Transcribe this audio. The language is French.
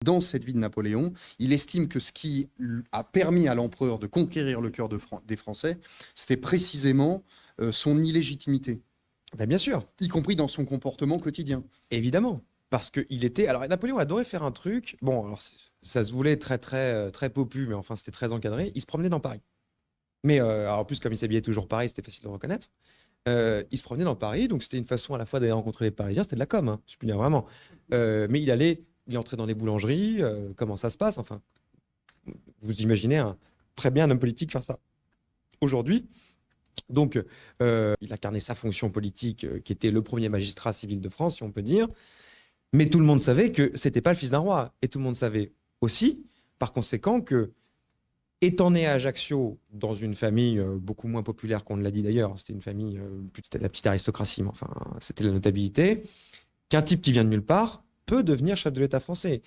dans cette vie de Napoléon, il estime que ce qui a permis à l'empereur de conquérir le cœur des Français, c'était précisément son illégitimité, Ben, bien sûr, y compris dans son comportement quotidien. évidemment. Parce qu'il était. Alors, Napoléon adorait faire un truc. Bon, alors, ça se voulait très, très, très popu, mais enfin, c'était très encadré. Il se promenait dans Paris. Mais alors, en plus, comme il s'habillait toujours pareil, c'était facile de le reconnaître. Il se promenait dans Paris, donc c'était une façon à la fois d'aller rencontrer les Parisiens, c'était de la com, hein, je peux dire vraiment. Mais il entrait dans les boulangeries, comment ça se passe, enfin, vous imaginez très bien un homme politique faire ça. Aujourd'hui, donc, il incarnait sa fonction politique, qui était le premier magistrat civil de France, si on peut dire, mais tout le monde savait que c'était pas le fils d'un roi, et tout le monde savait aussi, par conséquent, que étant né à Ajaccio, dans une famille beaucoup moins populaire qu'on ne l'a dit d'ailleurs, c'était une famille, c'était la petite aristocratie, mais enfin, c'était la notabilité, qu'un type qui vient de nulle part peut devenir chef de l'État français.